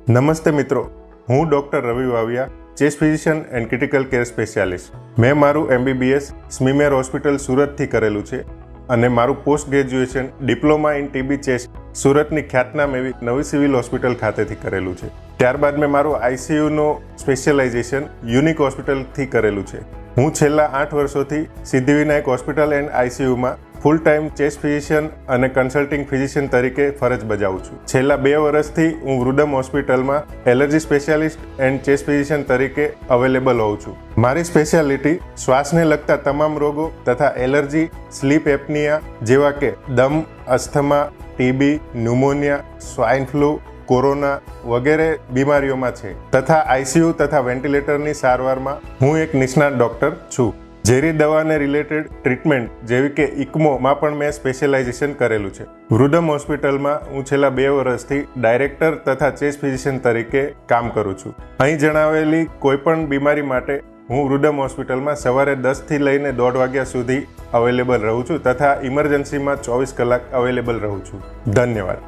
નમસ્તે મિત્રો, હું doctor Ravi Vaviya, chest physician and critical care specialist. મેં મારું MBBS સ્મીમેર હોસ્પિટલ સુરતથી કરેલું છે અને મારું post graduation diploma in TB chest સુરતની ખ્યાતનામ એવી નવી સિવિલ હોસ્પિટલ ખાતેથી કરેલું છે. ત્યારબાદ મેં મારું ICUનો સ્પેશિયલાઇઝેશન યુનિક હોસ્પિટલથી કરેલું છે. હું છેલ્લા 8 વર્ષોથી સિદ્ધિવિનાયક હોસ્પિટલ એન્ડ ICUમાં ફૂલ ટાઈમ ચેસ્ટ ફિઝિશિયન અને કન્સલ્ટિંગ ફિઝિશિયન તરીકે ફરજ બજાવું છું. છેલ્લા 2 વર્ષથી હું વૃદ્ધમ હોસ્પિટલમાં allergy specialist and chest physician તરીકે અવેલેબલ હોઉં છું. મારી સ્પેશિયાલિટી શ્વાસને લગતા તમામ રોગો તથા એલર્જી, સ્લીપ એપનિયા જેવા કે દમ, asthma, TB, pneumonia, swine flu, corona વગેરે બીમારીઓમાં છે તથા ICU તથા વેન્ટિલેટરની સારવારમાં હું એક નિષ્ણાત ડૉક્ટર છું. ઝેરી દવાને રિલેટેડ ટ્રીટમેન્ટ જેવી કે ઇકમોમાં પણ મેં સ્પેશિયલાઇઝેશન કરેલું છે. વૃદ્ધમ હોસ્પિટલમાં હું છેલ્લા 2 વર્ષથી ડાયરેક્ટર તથા ચેસ્ટ ફિઝિશિયન તરીકે કામ કરું છું. અહીં જણાવેલી કોઈપણ બીમારી માટે હું વૃદ્ધમ હોસ્પિટલમાં સવારે 10થી લઈને 1:30 વાગ્યા સુધી અવેલેબલ રહું છું તથા ઇમરજન્સીમાં 24 કલાક અવેલેબલ રહું છું. ધન્યવાદ.